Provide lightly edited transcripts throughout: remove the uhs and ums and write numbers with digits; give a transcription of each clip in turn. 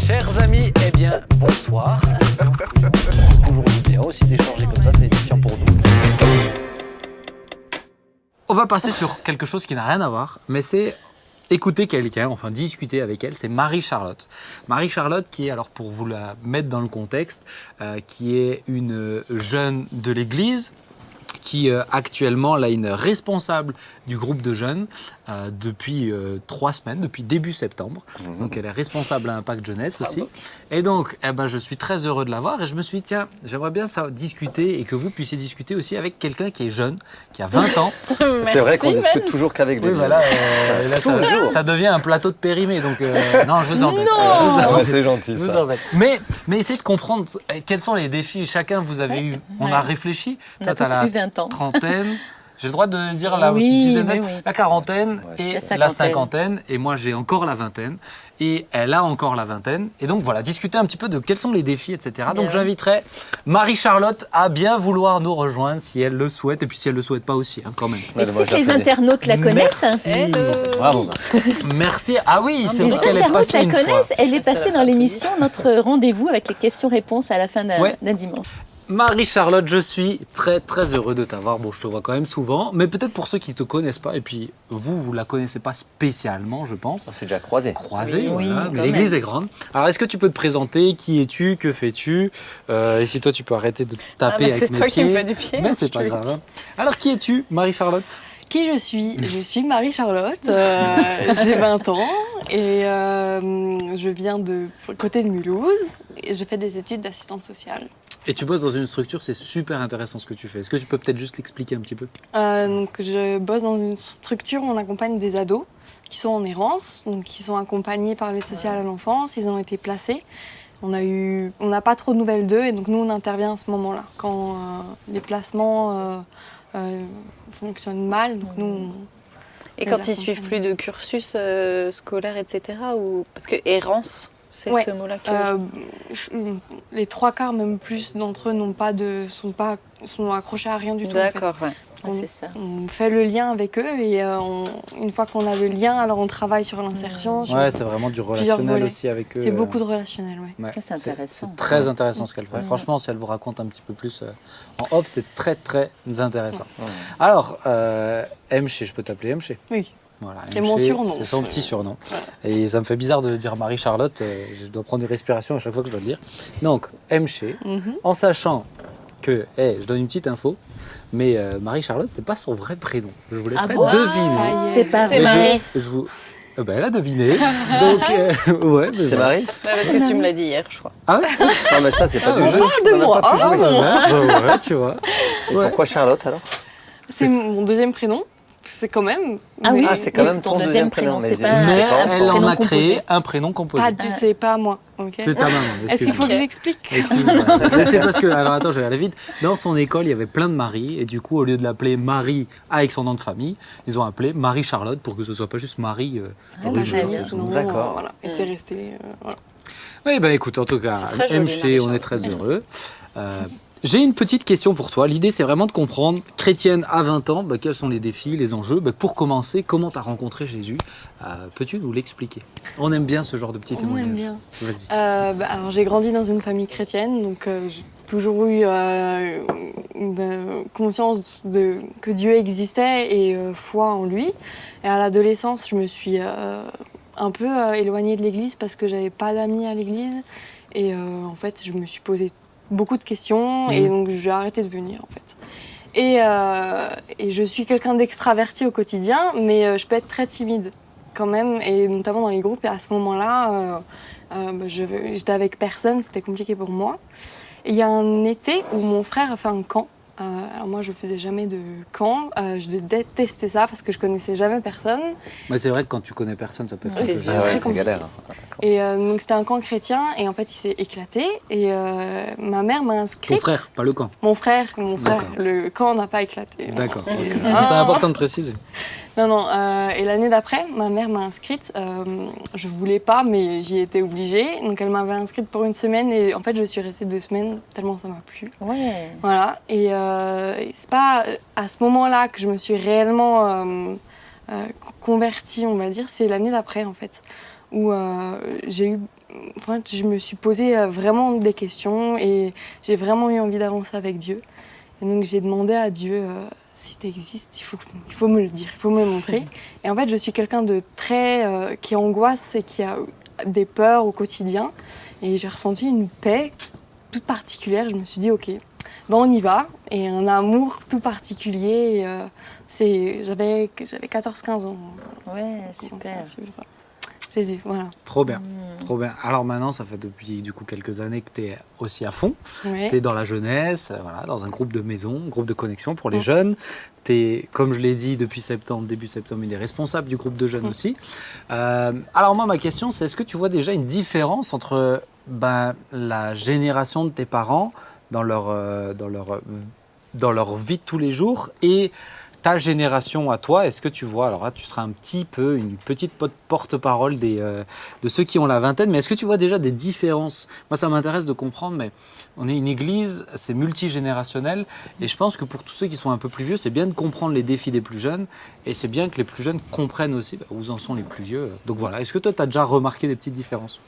Chers amis, eh bien, bonsoir. Toujours bien aussi d'échanger comme ça, c'est édifiant pour nous. On va passer sur quelque chose qui n'a rien à voir, mais c'est écouter quelqu'un, enfin discuter avec elle, c'est Marie-Charlotte. Marie-Charlotte qui est, alors pour vous la mettre dans le contexte, qui est une jeune de l'église, qui actuellement là, est une responsable du groupe de jeunes depuis 3 semaines, depuis début septembre. Donc elle est responsable à Impact Jeunesse aussi. Et donc je suis très heureux de la voir et je me suis dit, tiens, j'aimerais bien discuter et que vous puissiez discuter aussi avec quelqu'un qui est jeune, qui a 20 ans. C'est vrai qu'on discute toujours qu'avec des Oui, jeunes. voilà, là, ça devient un plateau de périmé, donc non, je vous embête. C'est gentil Je vous ça. embête. Mais essayez de comprendre quels sont les défis. Chacun, vous avez eu, on a réfléchi. On a tous eu 20 ans. Trentaine. J'ai le droit de dire la dizaine, la quarantaine et la cinquantaine. Et moi, j'ai encore la vingtaine. Et elle a encore la vingtaine. Et donc, voilà, discuter un petit peu de quels sont les défis, etc. Donc, j'inviterai Marie-Charlotte à bien vouloir nous rejoindre si elle le souhaite. Et puis, si elle ne le souhaite pas aussi, hein, quand même. Et tu sais que les internautes la connaissent. Merci. Bravo. Merci. Ah oui, c'est vrai Les qu'elle est internautes passée la une fois. connaissent. Elle est passée dans l'émission Notre Rendez-vous avec les questions-réponses à la fin d'un dimanche. Marie-Charlotte, je suis très très heureux de t'avoir. Bon, je te vois quand même souvent, mais peut-être pour ceux qui ne te connaissent pas, et puis vous la connaissez pas spécialement, je pense. On s'est déjà croisés. Oui, Mais l'église est grande. Alors, est-ce que tu peux te présenter? Qui es-tu? Que fais-tu? Et si toi, tu peux arrêter de te taper avec mes pieds. C'est toi qui me fais du pied. Mais c'est pas grave. Hein. Alors, qui es-tu, Marie-Charlotte? Qui je suis? Je suis Marie-Charlotte, j'ai 20 ans et je viens de côté de Mulhouse et je fais des études d'assistante sociale. Et tu bosses dans une structure, c'est super intéressant ce que tu fais. Est-ce que tu peux peut-être juste l'expliquer un petit peu? Donc je bosse dans une structure où on accompagne des ados qui sont en errance, donc qui sont accompagnés par l'aide sociale à l'enfance, ils ont été placés. On n'a pas trop de nouvelles d'eux et donc nous on intervient à ce moment-là quand les placements fonctionnent mal. Donc nous, et quand ils suivent plus de cursus scolaire, etc. Ou... Parce que errance, c'est ce mot-là que... les 3/4, même plus d'entre eux sont accrochés à rien du tout. D'accord, en fait. C'est ça. On fait le lien avec eux et une fois qu'on a le lien, alors on travaille sur l'insertion. Ouais, c'est vraiment du relationnel aussi avec eux. C'est beaucoup de relationnel, ouais. Ça, c'est intéressant. C'est très intéressant ce qu'elle fait. Franchement, si elle vous raconte un petit peu plus en off, c'est très très intéressant. Alors, Mché, je peux t'appeler Mché? Oui. Voilà, c'est mon surnom. C'est son petit surnom. Ouais. Et ça me fait bizarre de dire Marie-Charlotte. Je dois prendre une respiration à chaque fois que je dois le dire. Donc, Mché, en sachant que, je donne une petite info, mais Marie-Charlotte, c'est pas son vrai prénom. Je vous laisserai deviner. C'est pas vrai. C'est Marie. Elle a deviné. Donc, c'est Marie? Parce que tu me l'as dit hier, je crois. Ah ouais? Non, mais ça, c'est pas du jeu. Parle de moi. Ouais, tu vois. Et pourquoi Charlotte alors? C'est mon deuxième prénom. C'est quand même. Ah oui, c'est quand même ton deuxième prénom. Mais elle en a créé un prénom composé. C'est pas moi. Okay. C'est ta maman. Est-ce qu'il faut que j'explique? Excuse-moi. C'est parce que, alors attends, je vais aller vite. Dans son école, il y avait plein de Marie. Et du coup, au lieu de l'appeler Marie avec son nom de famille, ils ont appelé Marie-Charlotte pour que ce soit pas juste Marie. D'accord. Voilà. Et c'est resté. Voilà. Oui, écoute, en tout cas, Mché, on est très heureux. J'ai une petite question pour toi. L'idée, c'est vraiment de comprendre, chrétienne à 20 ans, quels sont les défis, les enjeux. Pour commencer, comment tu as rencontré Jésus? Peux-tu nous l'expliquer? On aime bien ce genre de petits témoignages. On aime bien. Vas-y. Alors, j'ai grandi dans une famille chrétienne, donc j'ai toujours eu une conscience que Dieu existait et foi en lui. Et à l'adolescence, je me suis un peu éloignée de l'église parce que j'avais pas d'amis à l'église. Et en fait, je me suis posé beaucoup de questions et donc j'ai arrêté de venir en fait. Et je suis quelqu'un d'extraverti au quotidien, mais je peux être très timide quand même, et notamment dans les groupes. Et à ce moment-là, j'étais avec personne, c'était compliqué pour moi. Et il y a un été où mon frère a fait un camp. Alors moi, je faisais jamais de camp. Je détestais ça parce que je connaissais jamais personne. Mais c'est vrai que quand tu connais personne, ça peut être c'est galère. Et donc c'était un camp chrétien et en fait il s'est éclaté et ma mère m'a inscrite. Ton frère, pas le camp. Mon frère. Le camp n'a pas éclaté. D'accord. C'est important de préciser. Non. Et l'année d'après, ma mère m'a inscrite. Je voulais pas, mais j'y étais obligée. Donc elle m'avait inscrite pour 1 semaine et en fait je suis restée 2 semaines tellement ça m'a plu. Ouais. Voilà. Et c'est pas à ce moment-là que je me suis réellement convertie, on va dire. C'est l'année d'après en fait, où j'ai eu je me suis posé vraiment des questions et j'ai vraiment eu envie d'avancer avec Dieu. Et donc j'ai demandé à Dieu, si tu existes, il faut me le dire, il faut me le montrer. Et en fait, je suis quelqu'un de très qui angoisse et qui a des peurs au quotidien. Et j'ai ressenti une paix toute particulière. Je me suis dit, ok, ben on y va. Et un amour tout particulier. J'avais 14-15 ans. Ouais, super. Jésus, voilà. Trop bien, trop bien. Alors maintenant, ça fait depuis du coup quelques années que tu es aussi à fond. Ouais. Tu es dans la jeunesse, voilà, dans un groupe de maison, groupe de connexion pour les jeunes. Tu es, comme je l'ai dit, depuis septembre, début septembre, il est responsable du groupe de jeunes aussi. Alors moi, ma question, c'est est-ce que tu vois déjà une différence entre la génération de tes parents dans leur vie de tous les jours et ta génération à toi? Est-ce que tu vois, alors là tu seras un petit peu une petite porte-parole de ceux qui ont la vingtaine, mais est-ce que tu vois déjà des différences? Moi ça m'intéresse de comprendre, mais on est une église, c'est multigénérationnel, et je pense que pour tous ceux qui sont un peu plus vieux, c'est bien de comprendre les défis des plus jeunes, et c'est bien que les plus jeunes comprennent aussi où en sont les plus vieux. Donc voilà, est-ce que toi tu as déjà remarqué des petites différences?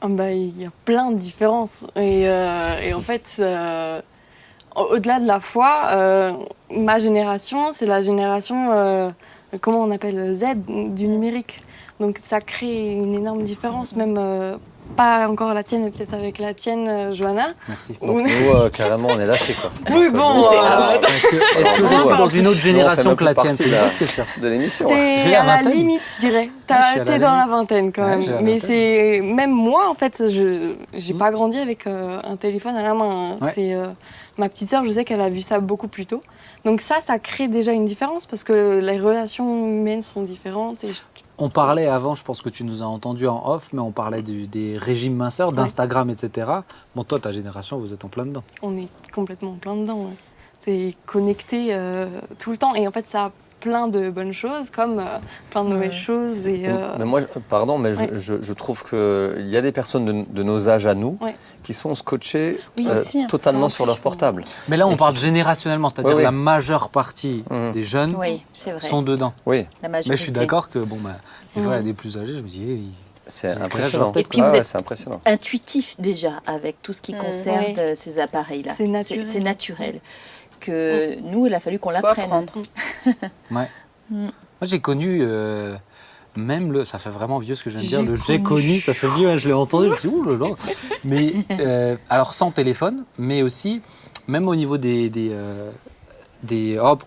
Il y a plein de différences, et en fait... Au-delà de la foi, ma génération, c'est la génération, comment on appelle, Z du numérique. Donc ça crée une énorme différence, même pas encore la tienne, mais peut-être avec la tienne, Johanna. Merci. Donc nous, carrément, on est lâchés, quoi. Oui, bon, Est-ce que je suis dans une autre génération que la tienne? C'est une bonne question. De l'émission. t'es à la limite, je dirais. T'es dans la vingtaine quand Ouais, même. j'ai la Mais vingtaine. c'est même moi, en fait, j'ai pas grandi avec un téléphone à la main. Ouais. C'est ma petite sœur, je sais qu'elle a vu ça beaucoup plus tôt. Donc ça crée déjà une différence parce que les relations humaines sont différentes. On parlait avant, je pense que tu nous as entendu en off, mais on parlait des régimes minceurs, d'Instagram, etc. Bon, toi, ta génération, vous êtes en plein dedans. On est complètement en plein dedans. Ouais. C'est connecté tout le temps. Et en fait, ça a plein de bonnes choses comme plein de mauvaises choses. Et, Mais moi, pardon, mais Ouais. je trouve qu'il y a des personnes de nos âges à nous Ouais. qui sont scotchées Oui, aussi, hein. totalement Ça sur leur empêche, portable. Mais là, on Et parle qui- générationnellement, c'est-à-dire Ouais, la ouais. majeure partie des jeunes Oui, c'est vrai. sont dedans. Oui, La majorité. Mais je suis d'accord que, bon, des fois, il y a des plus âgés, je me dis, c'est Quel âge impressionnant. leur tête, Et puis vous êtes- c'est impressionnant. Intuitif déjà avec tout ce qui concerne Ouais. ces appareils-là. C'est naturel. C'est naturel. Que nous, il a fallu qu'on Faut l'apprenne. apprendre. ouais. Moi, j'ai connu même ça fait vraiment vieux ce que je viens de dire, J'ai le j'ai connu, ça fait vieux, hein, je l'ai entendu, je me suis dit, ouh là là. Mais, alors sans téléphone, mais aussi, même au niveau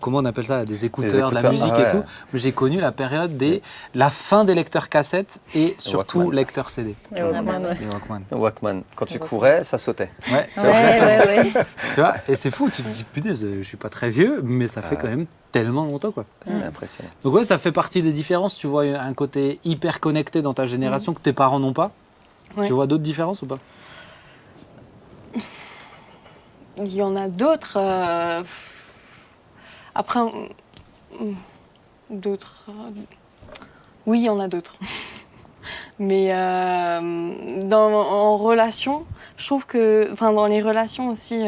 comment on appelle ça, des écouteurs, de la écouteurs, musique ah ouais. et tout, j'ai connu la période la fin des lecteurs cassettes et surtout Walkman. lecteurs CD, Et Walkman, ouais. les Walkman. Walkman, quand tu courais, ça sautait. Ouais, Ouais. tu vois, et c'est fou, tu te dis, putain, je suis pas très vieux, mais ça fait quand même tellement longtemps, quoi. C'est impressionnant. Donc ouais, ça fait partie des différences. Tu vois un côté hyper connecté dans ta génération que tes parents n'ont pas. Ouais. Tu vois d'autres différences ou pas? il y en a d'autres. Après, d'autres. Oui, il y en a d'autres. Mais en relation, je trouve que, dans les relations aussi,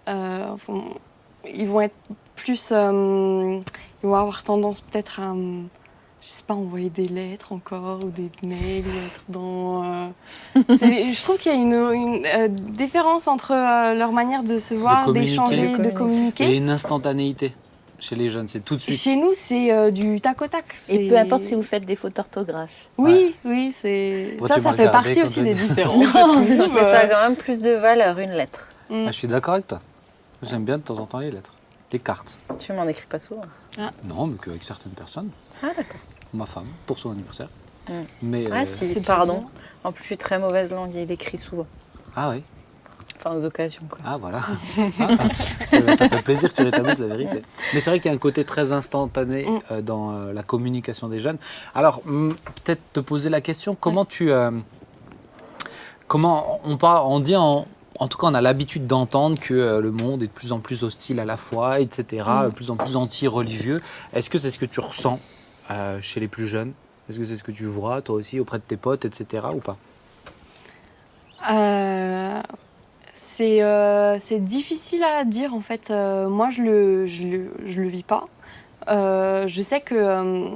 ils vont être plus, ils vont avoir tendance peut-être à, je sais pas, envoyer des lettres encore ou des mails, ou être dans. Je trouve qu'il y a une différence entre leur manière de se voir, communiquer. d'échanger, de Et communiquer. une instantanéité chez les jeunes, c'est tout de suite. Chez nous, c'est du tac au tac. Et peu importe si vous faites des fautes d'orthographe. Oui, c'est. Toi, ça tu m'as fait regardé partie quand aussi j'ai des dit. différences. Non, je mets ça a quand même plus de valeur, une lettre. Ah, je suis d'accord avec toi. J'aime bien de temps en temps les lettres, les cartes. Tu m'en écris pas souvent. Non, mais qu'avec certaines personnes. Ah, d'accord. Ma femme, pour son anniversaire. Mm. Mais, Ah, si, c'est pardon. bien. En plus, je suis très mauvaise langue et il écrit souvent. Ah oui. Enfin, aux occasions, quoi. Ah voilà. Ça fait plaisir que tu rétablisses la vérité. Mais c'est vrai qu'il y a un côté très instantané dans la communication des jeunes. Alors, peut-être te poser la question, comment comment on dit en tout cas, on a l'habitude d'entendre que le monde est de plus en plus hostile à la foi, etc., de plus en plus anti-religieux. Est-ce que c'est ce que tu ressens chez les plus jeunes? Est-ce que c'est ce que tu vois, toi aussi, auprès de tes potes, etc., ou pas? C'est difficile à dire en fait. Moi, je le vis pas. Je sais que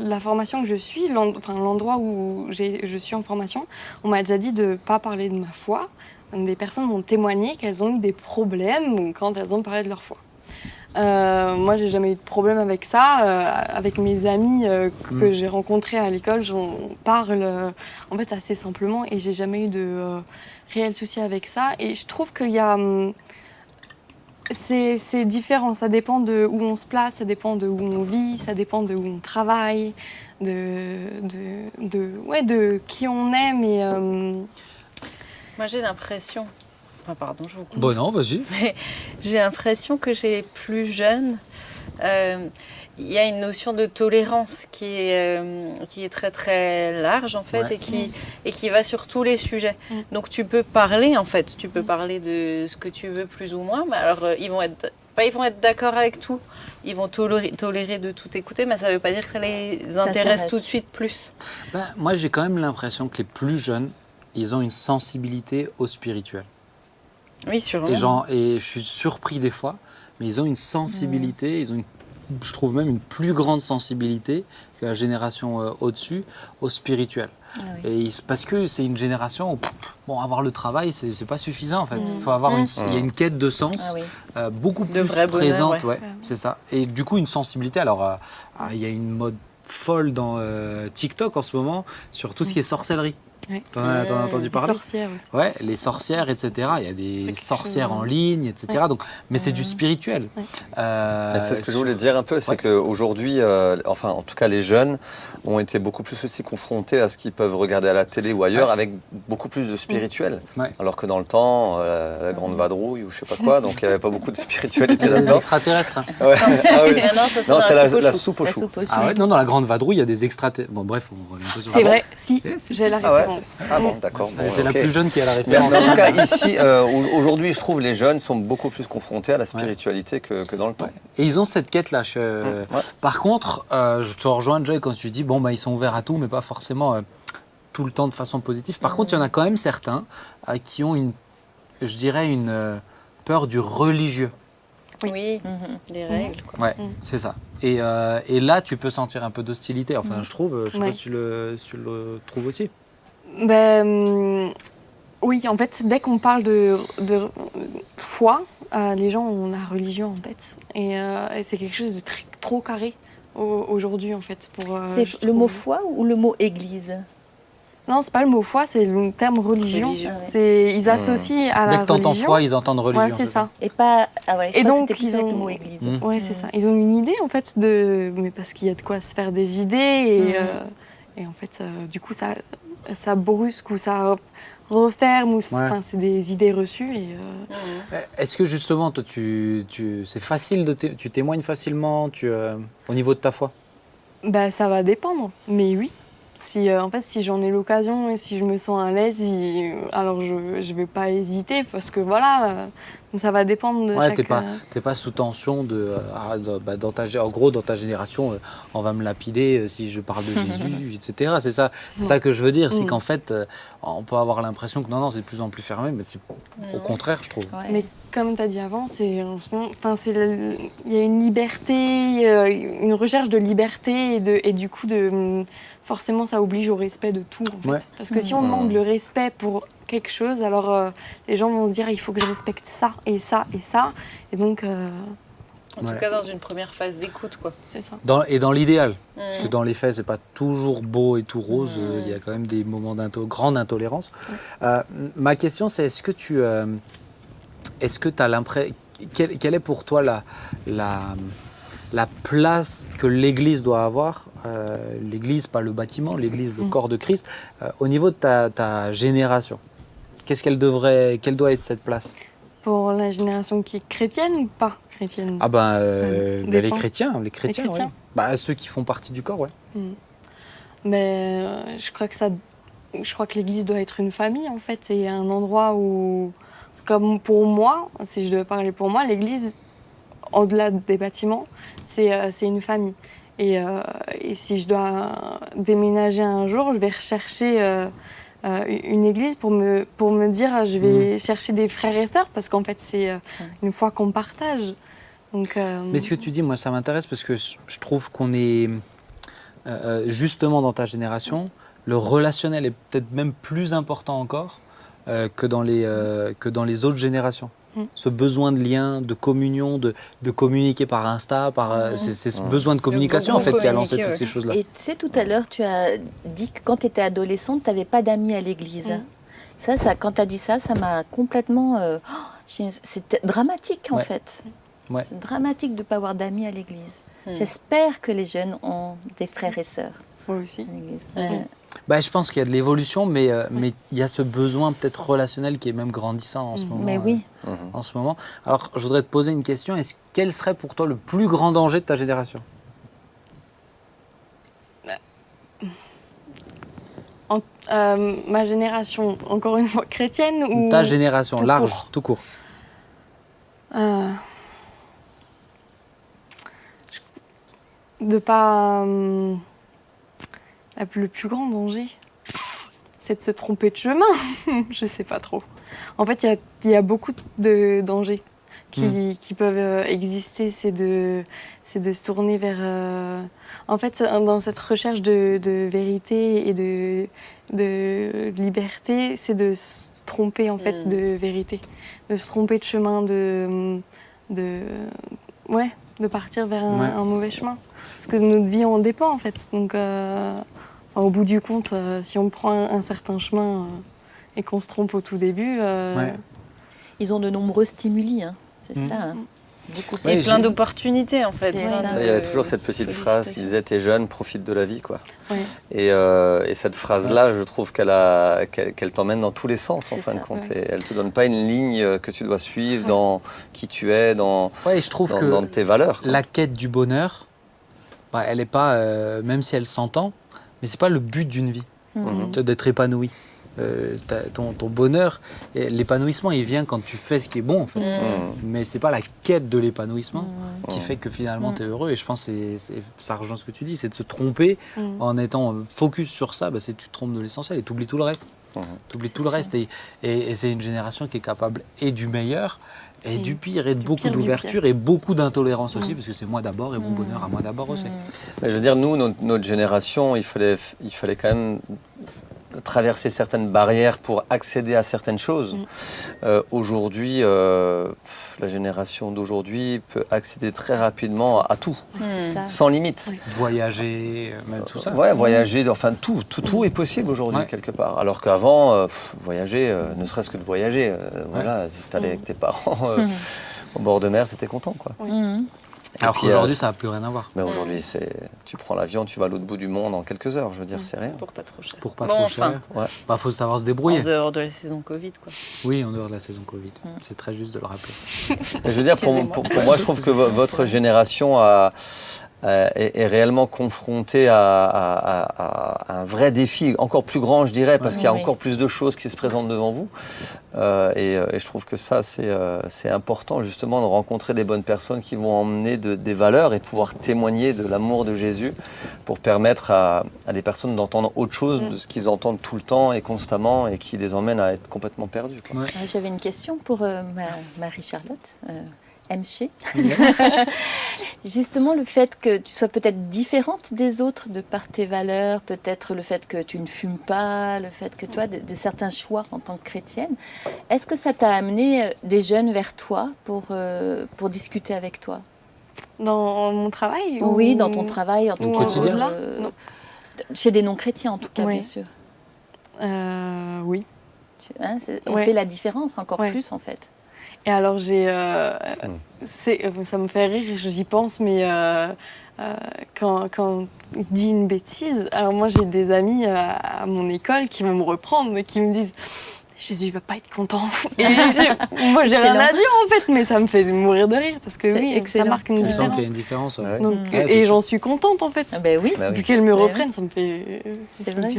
la formation que je suis, l'endroit où je suis en formation, on m'a déjà dit de ne pas parler de ma foi. Des personnes m'ont témoigné qu'elles ont eu des problèmes quand elles ont parlé de leur foi. Moi, j'ai jamais eu de problème avec ça. Avec mes amis que j'ai rencontrés à l'école, j'en parle en fait assez simplement et j'ai jamais eu de réel souci avec ça. Et je trouve qu'il y a c'est différent. Ça dépend de où on se place, ça dépend de où on vit, ça dépend de où on travaille, de qui on est. Mais moi, j'ai l'impression. Enfin, pardon, je vous coupe. Bon, non, vas-y. Mais j'ai l'impression que chez les plus jeunes, il y a une notion de tolérance qui est très très large en fait et qui va sur tous les sujets. Donc tu peux parler en fait, tu peux parler de ce que tu veux plus ou moins, mais alors ils vont être d'accord avec tout, ils vont tolérer de tout écouter, mais ça ne veut pas dire que ça les intéresse tout de suite plus. Moi j'ai quand même l'impression que les plus jeunes, ils ont une sensibilité au spirituel. Oui, sûrement. Et je suis surpris des fois, mais ils ont une sensibilité, je trouve même une plus grande sensibilité que la génération au-dessus, au spirituel. Ah oui. Et parce que c'est une génération où avoir le travail, c'est pas suffisant en fait. Il faut avoir il y a une quête de sens beaucoup plus présente, c'est ça. Et du coup une sensibilité. Alors il y a une mode folle dans TikTok en ce moment sur tout ce qui est sorcellerie. Ouais. T'en as entendu parler ? Les sorcières aussi. Ouais, les sorcières, etc. Il y a des sorcières en ligne, etc. Donc, mais c'est du spirituel. Ouais. C'est ce que je voulais dire un peu, c'est qu'aujourd'hui, enfin en tout cas les jeunes ont été beaucoup plus aussi confrontés à ce qu'ils peuvent regarder à la télé ou ailleurs avec beaucoup plus de spirituel. Ouais. Alors que dans le temps, la grande vadrouille ou je sais pas quoi, donc il n'y avait pas beaucoup de spiritualité là-dedans. Les extraterrestres. Hein. Ouais. Ah oui. Non, c'est la soupe aux choux. Ah ouais, non, dans la grande vadrouille, il y a des extraterrestres. Bon, bref, on revient un peu sur c'est vrai, si, j'ai la référence. Ah bon, d'accord. Bon, c'est la plus jeune qui a la référence. Mais en tout cas, ici, aujourd'hui, je trouve les jeunes sont beaucoup plus confrontés à la spiritualité que dans le temps. Et ils ont cette quête-là. Par contre, je te rejoins, Joy, quand tu dis ils sont ouverts à tout, mais pas forcément tout le temps de façon positive. Par contre, il y en a quand même certains qui ont une peur du religieux. Oui, des règles. Quoi. Ouais, c'est ça. Et là, tu peux sentir un peu d'hostilité. Enfin, je trouve. Je sais pas si tu le trouves aussi. Oui, en fait, dès qu'on parle de foi, les gens ont la religion en tête. Et c'est quelque chose de trop carré aujourd'hui, en fait. C'est le mot foi ou le mot église ? Non, c'est pas le mot foi, c'est le terme religion. Ils associent à la religion. Dès que t'entends foi, ils entendent religion. Ouais, c'est ça. Et pas. Ah ouais, et donc, c'était plus avec le mot église. Ouais, c'est ça. Ils ont une idée, en fait, mais parce qu'il y a de quoi se faire des idées. Et en fait, du coup, ça brusque ou ça referme. C'est des idées reçues. Est-ce que justement, toi, c'est facile tu témoignes facilement au niveau de ta foi ? Ça va dépendre, mais oui. Si j'en ai l'occasion et si je me sens à l'aise, alors je vais pas hésiter parce que ça va dépendre de chaque... T'es pas sous tension dans ta génération, on va me lapider si je parle de Jésus, etc. C'est ça que je veux dire, c'est qu'en fait, on peut avoir l'impression que non, c'est de plus en plus fermé, mais c'est au contraire, je trouve. Ouais. Mais comme tu as dit avant, il y a une liberté, une recherche de liberté et du coup forcément, ça oblige au respect de tout, en fait. Ouais. Parce que si on demande le respect pour quelque chose, alors les gens vont se dire il faut que je respecte ça et ça et ça. Et donc... En tout cas, dans une première phase d'écoute, quoi. C'est ça. Dans l'idéal. Parce que dans les faits, c'est pas toujours beau et tout rose. Il y a quand même des moments grande intolérance. Ma question, c'est est-ce que tu as l'impression... Quelle est pour toi la place que l'Église doit avoir, l'Église, pas le bâtiment, l'Église, le corps de Christ, au niveau de ta génération? Quelle doit être cette place? Pour la génération qui est chrétienne ou pas chrétienne? Les chrétiens, oui. Ceux qui font partie du corps, ouais. Mais je crois que l'Église doit être une famille, en fait, et un endroit où, comme pour moi, si je devais parler pour moi, l'Église, au-delà des bâtiments, c'est une famille. Et si je dois déménager un jour, je vais rechercher une église pour me dire je vais chercher des frères et sœurs, parce qu'en fait, c'est une foi qu'on partage. Donc, Mais ce que tu dis, moi, ça m'intéresse parce que je trouve qu'on est justement dans ta génération, le relationnel est peut-être même plus important encore que dans les autres générations. Ce besoin de lien, de communion, de communiquer par Insta, c'est ce besoin de communication en fait qui a lancé toutes ces choses-là. Et tu sais, tout à l'heure, tu as dit que quand tu étais adolescente, tu n'avais pas d'amis à l'église. Ça, quand tu as dit ça, ça m'a complètement... c'était dramatique en fait. Ouais. C'est dramatique de ne pas avoir d'amis à l'église. J'espère que les jeunes ont des frères et sœurs. Moi aussi. Je pense qu'il y a de l'évolution, mais il y a ce besoin peut-être relationnel qui est même grandissant en ce moment. Mais oui. En ce moment. Alors, je voudrais te poser une question. Quel serait pour toi le plus grand danger de ta génération ? Ma génération, encore une fois, chrétienne ou... Ta génération, tout large, court. tout court. De pas... le plus grand danger, c'est de se tromper de chemin. Je sais pas trop. En fait, il y a beaucoup de dangers qui peuvent exister. C'est de se tourner vers... En fait, dans cette recherche de vérité et de liberté, c'est de se tromper en fait de vérité. De se tromper de chemin, de partir vers un mauvais chemin. Parce que notre vie en dépend en fait. Donc... au bout du compte, si on prend un certain chemin et qu'on se trompe au tout début... Ils ont de nombreux stimuli, c'est ça. Hein. Et plein d'opportunités, en fait. Il y avait toujours cette petite phrase qui disait « T'es jeune, profite de la vie ». Quoi. Ouais. Et cette phrase-là, je trouve qu'elle t'emmène dans tous les sens, en fin de compte. Ouais. Et elle ne te donne pas une ligne que tu dois suivre dans qui tu es, dans tes valeurs. Quoi. La quête du bonheur, elle n'est pas, même si elle s'entend, mais ce n'est pas le but d'une vie, d'être épanoui. Ton bonheur, l'épanouissement, il vient quand tu fais ce qui est bon, en fait. Mais ce n'est pas la quête de l'épanouissement qui fait que finalement tu es heureux. Et je pense que ça rejoint ce que tu dis, c'est de se tromper en étant focus sur ça. Tu te trompes de l'essentiel et tu oublies tout le reste. Tu oublies tout le reste. Et c'est une génération qui est capable et du meilleur et du pire, et de beaucoup d'ouverture et beaucoup d'intolérance aussi, parce que c'est moi d'abord et mon bonheur à moi d'abord aussi. Mais je veux dire, nous, notre génération, il fallait quand même traverser certaines barrières pour accéder à certaines choses. Aujourd'hui, la génération d'aujourd'hui peut accéder très rapidement à tout, sans limite. Voyager, même tout ça. Voyager, enfin tout est possible aujourd'hui quelque part. Alors qu'avant, voyager, ne serait-ce que de voyager, tu allais avec tes parents au bord de mer, c'était content, quoi. Alors qu'aujourd'hui, ça n'a plus rien à voir. Mais aujourd'hui, tu prends l'avion, tu vas à l'autre bout du monde en quelques heures. Je veux dire, c'est rien. Pour pas trop cher. Pour pas trop cher. Faut savoir se débrouiller. En dehors de la saison Covid, quoi. Oui, en dehors de la saison Covid. C'est très juste de le rappeler. Je veux dire, pour moi, je trouve que votre génération est réellement confrontée à un vrai défi, encore plus grand, je dirais, parce qu'il y a encore plus de choses qui se présentent devant vous. Et je trouve que ça, c'est important, justement, de rencontrer des bonnes personnes qui vont emmener des valeurs et pouvoir témoigner de l'amour de Jésus pour permettre à des personnes d'entendre autre chose de ce qu'ils entendent tout le temps et constamment et qui les emmène à être complètement perdus. Quoi. J'avais une question pour Marie-Charlotte. MC. Justement, le fait que tu sois peut-être différente des autres de par tes valeurs, peut-être le fait que tu ne fumes pas, le fait que toi, de certains choix en tant que chrétienne, est-ce que ça t'a amené des jeunes vers toi pour discuter avec toi ? Dans mon travail ? Oui, dans ton travail, en tout cas. Quotidien. Chez des non-chrétiens, en tout cas, bien sûr. Oui. On fait la différence encore plus, en fait. Et alors, ça me fait rire, j'y pense, mais quand je dis une bêtise, alors moi j'ai des amis à mon école qui vont me reprendre, mais qui me disent « Jésus, il va pas être content ». Et moi j'ai rien à dire en fait, mais ça me fait mourir de rire, parce que ça marque une différence. qu'il y a une différence. Donc, et j'en suis contente en fait. Oui. Vu qu'elles me reprennent, ça me fait... C'est vrai.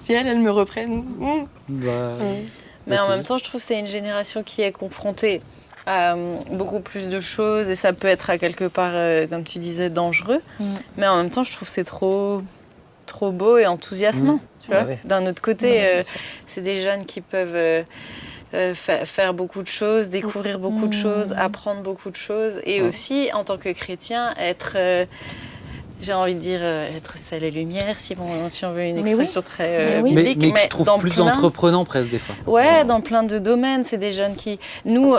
Si elles me reprennent... Mais en même temps, je trouve que c'est une génération qui est confrontée à beaucoup plus de choses et ça peut être à quelque part, comme tu disais, dangereux. Mais en même temps, je trouve que c'est trop beau et enthousiasmant. Tu vois. D'un autre côté, c'est des jeunes qui peuvent faire beaucoup de choses, découvrir beaucoup de choses, apprendre beaucoup de choses et aussi, en tant que chrétien, être j'ai envie de dire être sel et lumière, si on veut une expression très mais biblique. Mais tu trouves plus entreprenant presque des fois. Ouais, dans plein de domaines. C'est des jeunes qui... Nous,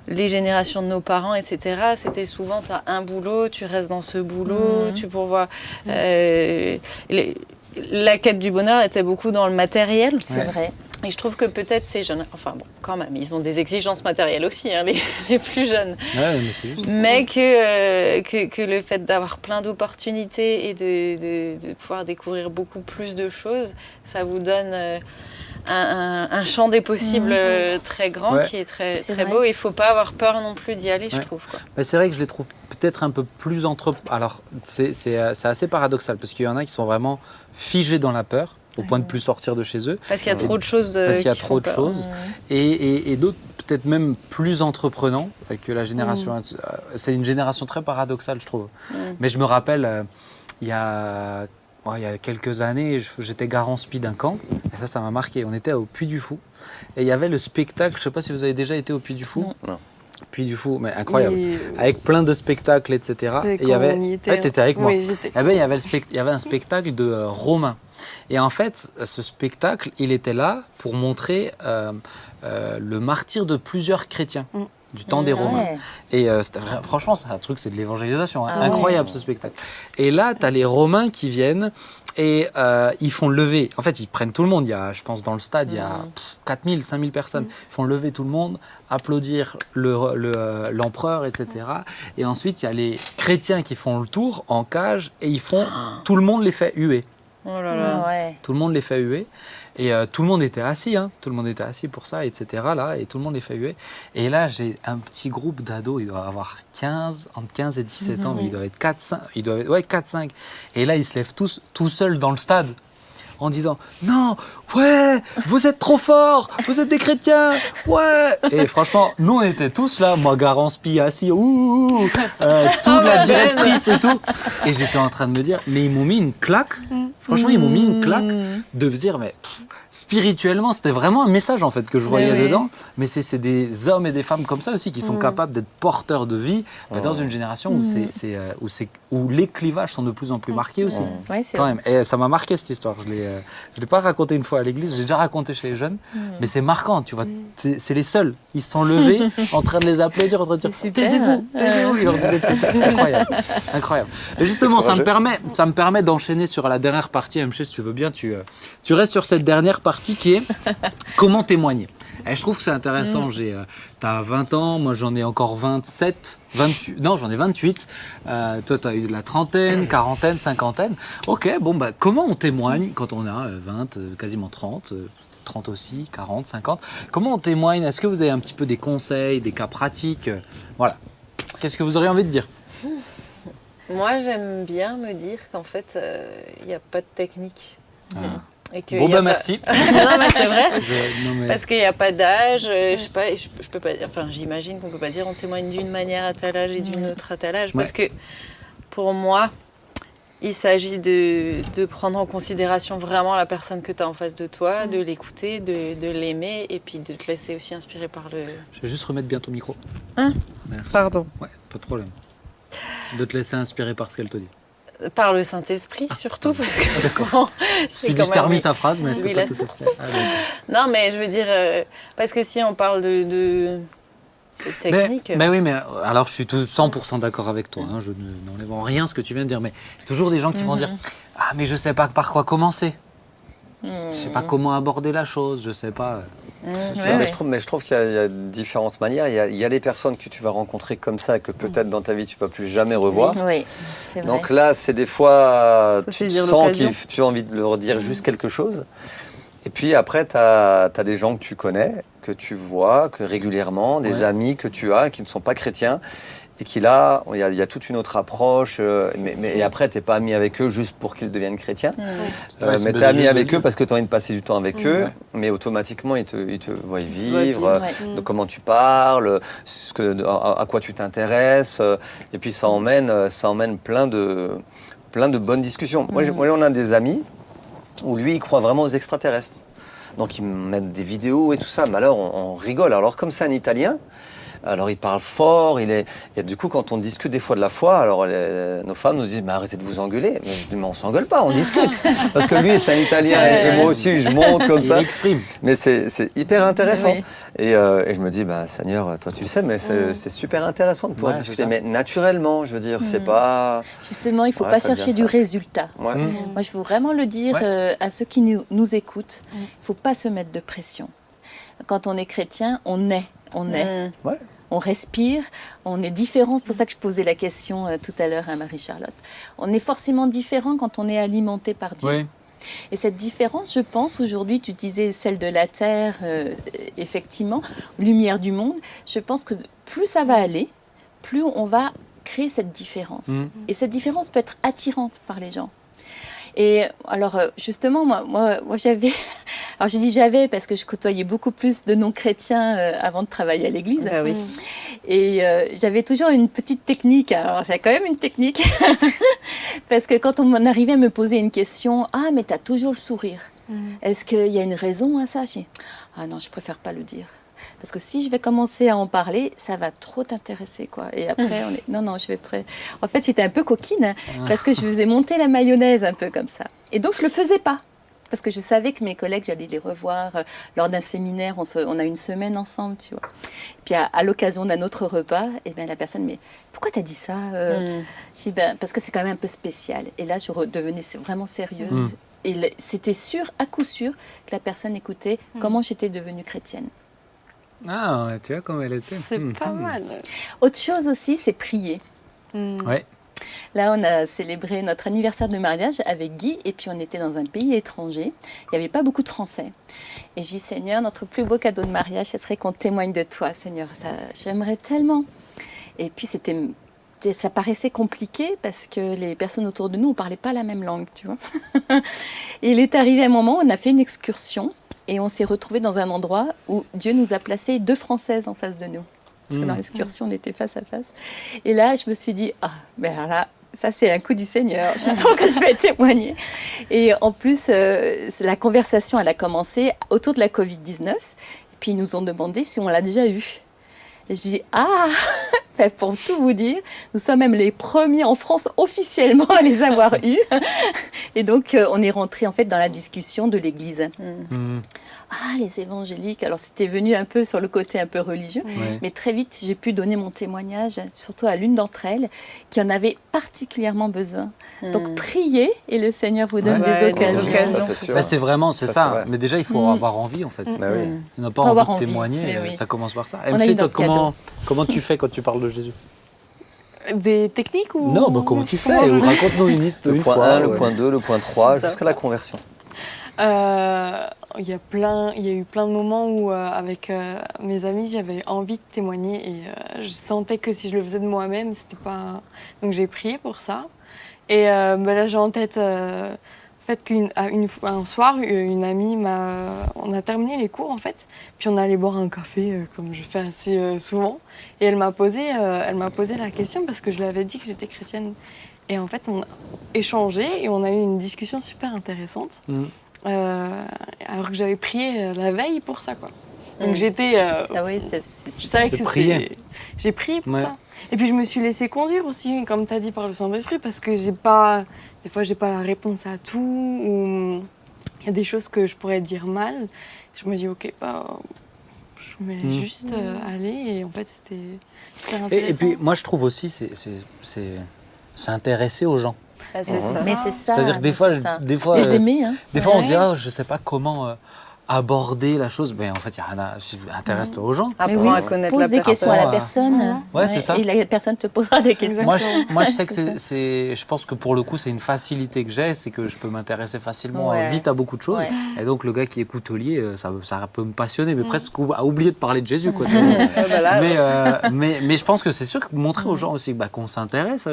les générations de nos parents, etc., c'était souvent, tu as un boulot, tu restes dans ce boulot, tu pourvois... la quête du bonheur était beaucoup dans le matériel. C'est vrai. Et je trouve que peut-être ces jeunes, enfin bon, quand même, ils ont des exigences matérielles aussi, hein, les plus jeunes. Ouais, mais c'est juste. Mais que le fait d'avoir plein d'opportunités et de pouvoir découvrir beaucoup plus de choses, ça vous donne un champ des possibles très grand qui est très beau. Et il ne faut pas avoir peur non plus d'y aller, je trouve. Quoi. Bah, c'est vrai que je les trouve peut-être un peu plus Alors, c'est assez paradoxal parce qu'il y en a qui sont vraiment figés dans la peur, au point de plus sortir de chez eux. Parce qu'il y a trop de choses. Parce qu'il y a trop de choses. Et d'autres peut-être même plus entreprenants que la génération. C'est une génération très paradoxale, je trouve. Mais je me rappelle, il y a quelques années, j'étais garant spi d'un camp. Et ça m'a marqué. On était au Puy du Fou. Et il y avait le spectacle, je ne sais pas si vous avez déjà été au Puy du Fou. Non. Puy du Fou, mais incroyable. Avec plein de spectacles, etc. C'est quand on y était. T'étais avec moi. Oui, j'étais. Il y avait un spectacle de Romain. Et en fait, ce spectacle, il était là pour montrer le martyre de plusieurs chrétiens du temps des Romains. Et franchement, c'est un truc, c'est de l'évangélisation. Incroyable ce spectacle. Et là, tu as les Romains qui viennent et ils font lever. En fait, ils prennent tout le monde. Il y a, je pense, dans le stade, il y a 4000, 5000 personnes. Ils font lever tout le monde, applaudir l'empereur, etc. Et ensuite, il y a les chrétiens qui font le tour en cage et ils font. Tout le monde les fait huer. Oh là là. Tout le monde les fait huer. Et tout le monde était assis, tout le monde était assis pour ça, etc. Là, et tout le monde les fait huer. Et là, j'ai un petit groupe d'ados, ils doivent avoir entre 15 et 17 ans, mais ils doivent être 4-5. Et là, ils se lèvent tous tout seuls dans le stade en disant « Non, ouais, vous êtes trop forts, vous êtes des chrétiens, ouais !» Et franchement, nous, on était tous là, moi, garant spi, assis, toute la directrice et tout. Et j'étais en train de me dire, mais ils m'ont mis une claque. Franchement, ils m'ont mis une claque de me dire, mais spirituellement, c'était vraiment un message en fait que je voyais dedans. Mais c'est des hommes et des femmes comme ça aussi qui sont capables d'être porteurs de vie dans une génération où les clivages sont de plus en plus marqués aussi. Quand même. Et ça m'a marqué cette histoire. Je l'ai pas raconté une fois à l'église, je l'ai déjà raconté chez les jeunes. Mais c'est marquant, tu vois. C'est les seuls. Ils se sont levés en train de les applaudir, en train de dire taisez-vous, ils leur disaient incroyable. Et justement, ça me permet d'enchaîner sur la dernière partie. MG, si tu veux bien, tu restes sur cette dernière partie qui est comment témoigner. Et je trouve que c'est intéressant. Tu as 20 ans, moi j'en ai encore 27, 28. Non, j'en ai 28. Toi, tu as eu la trentaine, quarantaine, cinquantaine. Ok, comment on témoigne quand on a 20, quasiment 30 aussi, 40, 50. Comment on témoigne? Est-ce que vous avez un petit peu des conseils, des cas pratiques? Voilà. Qu'est-ce que vous auriez envie de dire? Moi, j'aime bien me dire qu'en fait, il n'y a pas de technique. Et que merci. Non, mais c'est vrai. Parce qu'il n'y a pas d'âge. Je peux pas. Enfin, j'imagine qu'on peut pas dire on témoigne d'une manière à tel âge et d'une autre à tel âge. Parce que pour moi, il s'agit de prendre en considération vraiment la personne que tu as en face de toi, de l'écouter, de l'aimer et puis de te laisser aussi inspirer par le. Je vais juste remettre bien ton micro. Merci. Pardon. Ouais, pas de problème. De te laisser inspirer par ce qu'elle te dit. Par le Saint-Esprit, surtout, parce que d'accord. Je termine sa phrase, mais c'était pas tout à fait. Non, mais je veux dire, parce que si on parle de technique... Mais oui, mais alors je suis 100% d'accord avec toi, je n'enlève en rien ce que tu viens de dire, mais il y a toujours des gens qui vont dire « Ah, mais je ne sais pas par quoi commencer. Je ne sais pas comment aborder la chose, je ne sais pas... » Mais je trouve qu'il y a différentes manières. Il y a les personnes que tu vas rencontrer comme ça, que peut-être dans ta vie, tu ne vas plus jamais revoir. Oui, c'est vrai. Donc là, c'est des fois, tu sens que tu as envie de leur dire juste quelque chose. Et puis après, tu as des gens que tu connais, que tu vois que régulièrement, des amis que tu as qui ne sont pas chrétiens. Et qui là, il y a toute une autre approche. Et après, tu n'es pas ami avec eux juste pour qu'ils deviennent chrétiens. Mais tu es ami avec eux parce que tu as envie de passer du temps avec eux. Mais automatiquement, ils te voient vivre, de comment tu parles, à quoi tu t'intéresses. Et puis ça emmène plein de bonnes discussions. Moi, on a des amis où lui, il croit vraiment aux extraterrestres. Donc, ils mettent des vidéos et tout ça. Mais alors, on rigole. Alors, comme c'est un Italien... Alors il parle fort, et du coup quand on discute des fois de la foi, alors nos femmes nous disent mais arrêtez de vous engueuler. Mais je dis mais on s'engueule pas, on discute. Parce que lui c'est un Italien et moi aussi je monte comme ça. Il exprime. Mais c'est hyper intéressant. Oui. Et je me dis Seigneur, toi tu sais, mais c'est super intéressant de pouvoir discuter, mais naturellement, je veux dire, c'est pas. Justement, il ne faut pas chercher du résultat. Ouais. Moi, je veux vraiment le dire à ceux qui nous écoutent. Il ne faut pas se mettre de pression. Quand on est chrétien, on est. Ouais. On respire, on est différent. C'est pour ça que je posais la question tout à l'heure à Marie-Charlotte. On est forcément différent quand on est alimenté par Dieu. Oui. Et cette différence, je pense, aujourd'hui, tu disais celle de la terre, effectivement, lumière du monde, je pense que plus ça va aller, plus on va créer cette différence. Et cette différence peut être attirante par les gens. Et alors, justement, moi j'avais... Alors, j'ai dit j'avais parce que je côtoyais beaucoup plus de non-chrétiens avant de travailler à l'église. Bah oui. Et j'avais toujours une petite technique. Alors, c'est quand même une technique. Parce que quand on arrivait à me poser une question, « Ah, mais t'as toujours le sourire. Est-ce qu'il y a une raison à ça ?» Je dis, « Ah non, je préfère pas le dire. » Parce que si je vais commencer à en parler, ça va trop t'intéresser, quoi. Et après, on est... Non, je vais prêt. En fait, j'étais un peu coquine, parce que je faisais monter la mayonnaise un peu comme ça. Et donc, je le faisais pas. Parce que je savais que mes collègues, j'allais les revoir lors d'un séminaire. On a une semaine ensemble, tu vois. Puis à l'occasion d'un autre repas, et bien, la personne, mais pourquoi t'as dit ça Je dis, parce que c'est quand même un peu spécial. Et là, je redevenais vraiment sérieuse. Et c'était sûr, à coup sûr, que la personne écoutait comment j'étais devenue chrétienne. Ah, tu vois comment elle était. C'est pas mal. Autre chose aussi, c'est prier. Ouais. Là, on a célébré notre anniversaire de mariage avec Guy, et puis on était dans un pays étranger. Il n'y avait pas beaucoup de Français. Et j'ai dit, Seigneur, notre plus beau cadeau de mariage, ce serait qu'on témoigne de toi, Seigneur. Ça, j'aimerais tellement. Et puis, ça paraissait compliqué parce que les personnes autour de nous, on ne parlait pas la même langue, tu vois. Et il est arrivé un moment où on a fait une excursion et on s'est retrouvés dans un endroit où Dieu nous a placé 2 Françaises en face de nous. Parce que dans l'excursion, on était face à face. Et là, je me suis dit, ben là, ça c'est un coup du Seigneur. Je sens que je vais témoigner. Et en plus, la conversation, elle a commencé autour de la Covid-19. Puis ils nous ont demandé si on l'a déjà eu. Et je dis, pour tout vous dire, nous sommes même les premiers en France officiellement à les avoir eus. Et donc, on est rentré en fait dans la discussion de l'Église. Les évangéliques. Alors, c'était venu un peu sur le côté un peu religieux. Mais très vite, j'ai pu donner mon témoignage, surtout à l'une d'entre elles, qui en avait particulièrement besoin. Donc, priez et le Seigneur vous donne des occasions. C'est vraiment, c'est ça. Mais déjà, il faut avoir envie, en fait. On n'a pas envie de témoigner, ça commence par ça. MC, toi, comment tu fais quand tu parles de Jésus? Des techniques ou... Non, comment tu fais? Raconte-nous une histoire. Le point 1, le point 2, le point 3, jusqu'à la conversion. Il y a eu plein de moments où, avec mes amis, j'avais envie de témoigner et je sentais que si je le faisais de moi-même, c'était pas... Donc j'ai prié pour ça. Et là, j'ai en tête le fait qu'un soir, une amie on a terminé les cours, en fait, puis on allait boire un café, comme je fais assez souvent. Et elle m'a posé la question parce que je lui avais dit que j'étais chrétienne. Et en fait, on a échangé et on a eu une discussion super intéressante. Alors que j'avais prié la veille pour ça, quoi. Donc j'étais... je savais que c'était... J'ai prié pour ça. Et puis je me suis laissée conduire aussi, comme tu as dit, par le Saint-Esprit, parce que des fois, j'ai pas la réponse à tout, ou il y a des choses que je pourrais dire mal. Je me dis, ok, je me laisse juste aller, et en fait, c'était super intéressant. Et puis, moi, je trouve aussi, c'est s'intéresser aux gens. C'est ça. Mais c'est ça. C'est-à-dire que des fois, les aimer. Des fois, on se dit, je sais pas comment aborder la chose. Mais en fait, il y a rien à... Intéresse-toi aux gens. Apprends à connaître la personne. Pose des questions à la personne. C'est ça. Et la personne te posera des questions. Moi, je sais que je pense que pour le coup, c'est une facilité que j'ai, c'est que je peux m'intéresser facilement vite à beaucoup de choses. Et donc, le gars qui est coutelier, ça peut me passionner, mais presque à oublier de parler de Jésus, quoi. Mais je pense que c'est sûr que montrer aux gens aussi qu'on s'intéresse.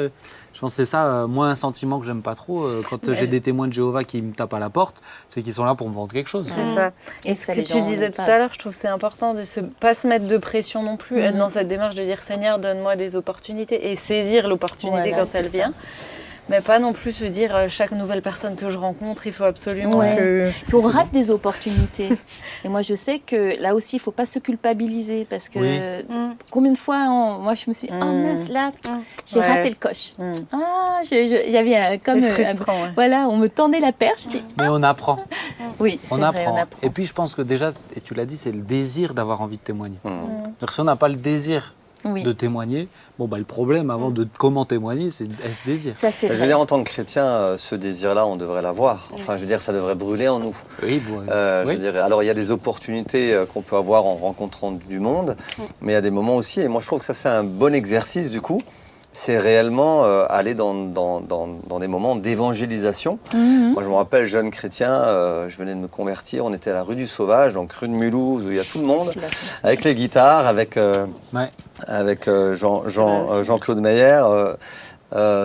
Je pense que c'est ça, moi, un sentiment que j'aime pas trop. Quand j'ai des témoins de Jéhovah qui me tapent à la porte, c'est qu'ils sont là pour me vendre quelque chose. C'est ça. Et ce que tu disais tout à l'heure, je trouve que c'est important de pas se mettre de pression non plus, être dans cette démarche de dire Seigneur, donne-moi des opportunités et saisir l'opportunité quand elle vient. mais pas non plus se dire chaque nouvelle personne que je rencontre, il faut absolument que... Puis on rate des opportunités. Et moi, je sais que là aussi, il ne faut pas se culpabiliser parce que combien de fois, moi, je me suis dit, oh mince, là, j'ai raté le coche. Ah, il y avait comme... Voilà, on me tendait la perche. Puis, mais on apprend. Oui, on apprend. Et puis, je pense que déjà, et tu l'as dit, c'est le désir d'avoir envie de témoigner. Si on n'a pas le désir de témoigner, le problème avant de comment témoigner, c'est ce désir. Ça, je veux dire, en tant que chrétien, ce désir-là, on devrait l'avoir. Enfin, je veux dire, ça devrait brûler en nous. Oui, je dirais. Alors, il y a des opportunités qu'on peut avoir en rencontrant du monde, mais il y a des moments aussi, et moi je trouve que ça c'est un bon exercice du coup, c'est réellement aller dans des moments d'évangélisation. Moi, je me rappelle, jeune chrétien, je venais de me convertir, on était à la rue du Sauvage, donc rue de Mulhouse, où il y a tout le monde, avec les guitares, avec Jean-Claude Meyer.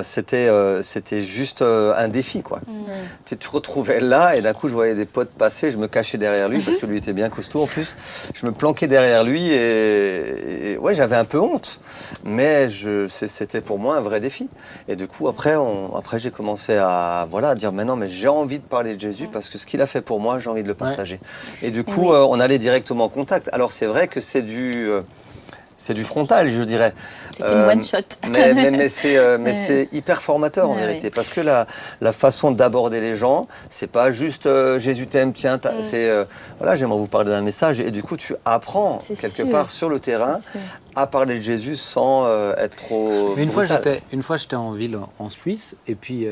C'était juste un défi, quoi. Tu te retrouvais là, et d'un coup, je voyais des potes passer, je me cachais derrière lui, parce que lui était bien costaud en plus. Je me planquais derrière lui, et ouais, j'avais un peu honte. Mais c'était pour moi un vrai défi. Et du coup, après j'ai commencé à dire, mais non, mais j'ai envie de parler de Jésus, parce que ce qu'il a fait pour moi, j'ai envie de le partager. Et du coup, on allait directement en contact. Alors, c'est vrai que c'est du frontal, je dirais. C'est une one shot. mais c'est hyper formateur en vérité, parce que la façon d'aborder les gens, c'est pas juste Jésus t'aime, tiens, c'est j'aimerais vous parler d'un message, et du coup tu apprends quelque part sur le terrain à parler de Jésus sans être trop. Mais une fois j'étais en ville en Suisse, et puis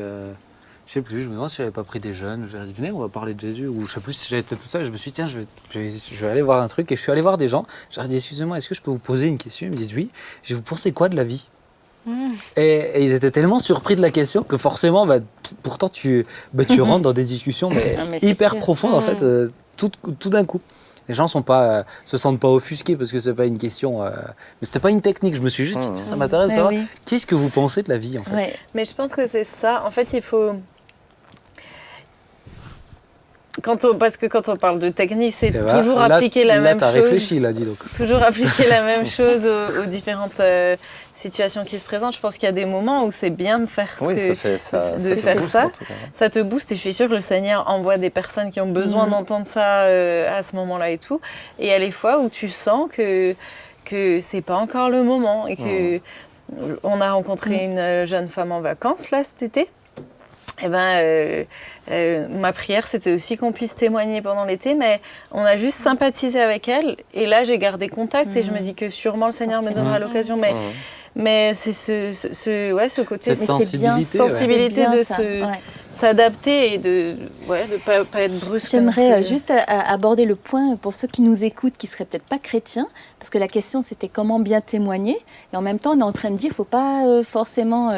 je sais plus, je me demande si j'avais pas pris des jeunes. Je leur ai dit, venez, on va parler de Jésus. Ou je sais plus si j'avais été tout ça. Je me suis dit, tiens, je vais aller voir un truc. Et je suis allé voir des gens. Je leur ai dit, excusez-moi, est-ce que je peux vous poser une question? Ils me disent oui. Je dis, vous pensez quoi de la vie? Et ils étaient tellement surpris de la question que forcément, pourtant, tu rentres dans des discussions hyper profondes, en fait, tout d'un coup. Les gens se sentent pas offusqués parce que c'est pas une question. Mais c'était pas une technique. Je me suis juste dit, ça m'intéresse de savoir. Qu'est-ce que vous pensez de la vie, en fait? Mais je pense que c'est ça. En fait, il faut. Parce que quand on parle de technique, c'est toujours appliquer la même chose. Là, t'as réfléchi, là, dis donc. Toujours appliquer la même chose aux différentes situations qui se présentent. Je pense qu'il y a des moments où c'est bien de faire ça. Ça te booste, et je suis sûre que le Seigneur envoie des personnes qui ont besoin d'entendre ça à ce moment-là et tout. Et il y a les fois où tu sens que c'est pas encore le moment, et que on a rencontré une jeune femme en vacances là cet été. Ma prière, c'était aussi qu'on puisse témoigner pendant l'été, mais on a juste sympathisé avec elle. Et là, j'ai gardé contact, et je me dis que sûrement le Seigneur me donnera l'occasion. Mais c'est ce côté de sensibilité de s'adapter et de pas être brusque. J'aimerais juste aborder le point pour ceux qui nous écoutent, qui ne seraient peut-être pas chrétiens, parce que la question c'était comment bien témoigner. Et en même temps, on est en train de dire qu'il ne faut pas forcément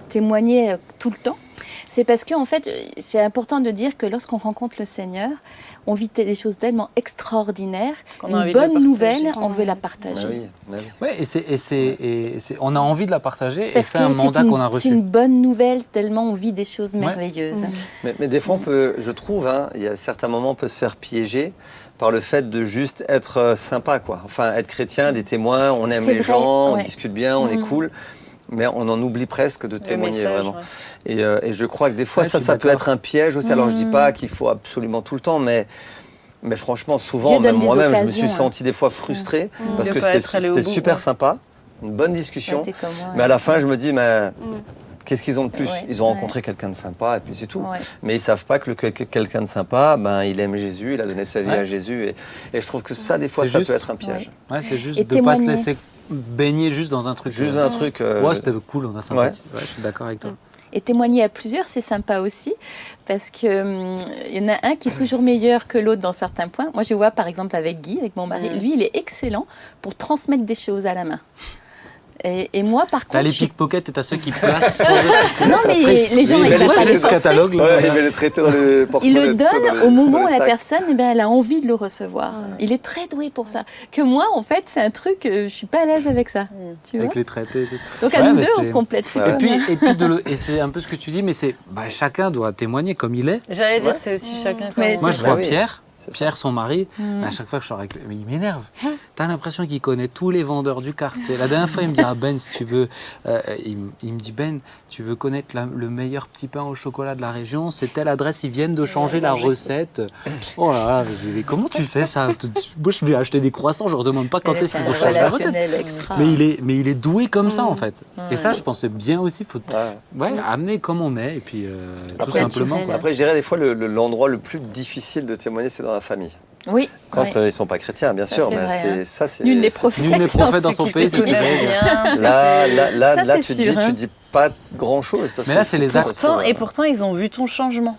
témoigner tout le temps. C'est parce qu'en fait, c'est important de dire que lorsqu'on rencontre le Seigneur, on vit des choses tellement extraordinaires. Une bonne nouvelle, on veut la partager. On a envie de la partager, et c'est un mandat qu'on a reçu. C'est une bonne nouvelle, tellement on vit des choses merveilleuses. Mais des fois, je trouve, il y a certains moments, on peut se faire piéger par le fait de juste être sympa, quoi. Enfin, être chrétien, des témoins, on aime les gens, on discute bien, on est cool. Mais on en oublie presque de témoigner vraiment. Et je crois que des fois, ça peut être un piège aussi. Alors, je dis pas qu'il faut absolument tout le temps, mais franchement, souvent, même moi-même, je me suis senti des fois frustré parce que c'était super sympa, une bonne discussion. Mais à la fin, je me dis, qu'est-ce qu'ils ont de plus? Ils ont rencontré quelqu'un de sympa, et puis c'est tout. Mais ils savent pas que quelqu'un de sympa, il aime Jésus, il a donné sa vie à Jésus. Et je trouve que ça, des fois, ça peut être un piège. C'est juste de ne pas se laisser baigner juste dans un truc. Juste un truc. Ouais, c'était cool, on a sympathisé. Je suis d'accord avec toi. Et témoigner à plusieurs, c'est sympa aussi, parce qu'il y en a un qui est toujours meilleur que l'autre dans certains points. Moi, je vois par exemple avec Guy, avec mon mari, lui, il est excellent pour transmettre des choses à la main. Et moi, par contre. T'as les pickpockets et t'as ceux qui placent. Non, mais les gens, ils mettent le catalogue. Il met les traités dans les porte-monnaies. Il le donne au moment où la personne, elle a envie de le recevoir. Il est très doué pour ça. Que moi, en fait, c'est un truc, je suis pas à l'aise avec ça. Tu vois, avec les traités. Donc à nous deux, on se complète super bien. Et c'est un peu ce que tu dis, mais c'est chacun doit témoigner comme il est. J'allais dire, c'est aussi chacun. Moi, je vois Pierre. Pierre, son mari, à chaque fois que je sors avec lui, mais il m'énerve. T'as l'impression qu'il connaît tous les vendeurs du quartier. La dernière fois, il me dit, Ben, si tu veux, il me dit, Ben, tu veux connaître le meilleur petit pain au chocolat de la région, c'est telle adresse, ils viennent de changer la recette. Oh là là, mais comment tu sais ça? Moi, je vais acheter des croissants, je ne leur demande pas quand est-ce qu'ils ont changé la recette. Mais il est doué comme ça, en fait. Et ça, je pensais bien aussi, faut amener comme on est, et puis tout simplement. Après, je dirais des fois, l'endroit le plus difficile de témoigner, c'est dans la famille. Oui. Quand ils ne sont pas chrétiens, bien sûr. Mais c'est nul n'est prophète dans son pays, c'est ce qu'il fait. Là, tu dis pas grand-chose. Mais là, c'est les actes. Et pourtant, ils ont vu ton changement.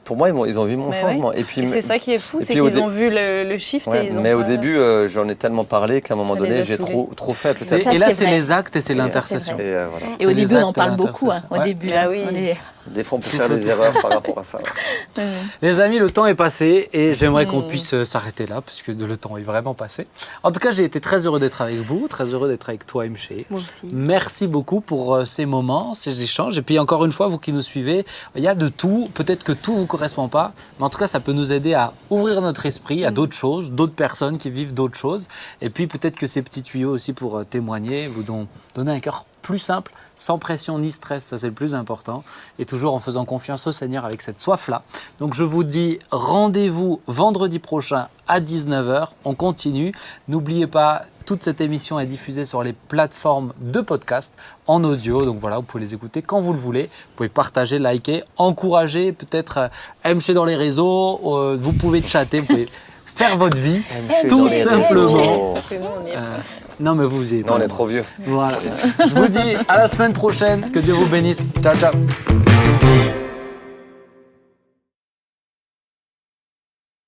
Pour moi, ils ont vu mon changement. Et c'est ça qui est fou, c'est qu'ils ont vu le shift. Mais au début, j'en ai j'en ai tellement parlé qu'à un moment donné, j'ai trop fait. Et là, c'est les actes et c'est l'intercession. Et au début, on en parle beaucoup. Au début, des fois, on peut faire des erreurs par rapport à ça. Les amis, le temps est passé et j'aimerais qu'on puisse s'arrêter là parce que le temps est vraiment passé. En tout cas, j'ai été très heureux d'être avec vous, très heureux d'être avec toi, Mché. Moi aussi. Merci beaucoup pour ces moments, ces échanges. Et puis encore une fois, vous qui nous suivez, il y a de tout. Peut-être que tout vous correspond pas, mais en tout cas, ça peut nous aider à ouvrir notre esprit à d'autres choses, d'autres personnes qui vivent d'autres choses. Et puis peut-être que ces petits tuyaux aussi pour témoigner, vous donner un cœur plus simple, sans pression ni stress, ça c'est le plus important, et toujours en faisant confiance au Seigneur avec cette soif-là. Donc je vous dis rendez-vous vendredi prochain à 19h, on continue. N'oubliez pas, toute cette émission est diffusée sur les plateformes de podcast en audio, donc voilà, vous pouvez les écouter quand vous le voulez, vous pouvez partager, liker, encourager, peut-être MG dans les réseaux, vous pouvez chatter, vous pouvez faire votre vie, tout simplement. Non, mais vous y êtes. Non, on est trop vieux. Voilà. Je vous dis à la semaine prochaine. Que Dieu vous bénisse. Ciao, ciao.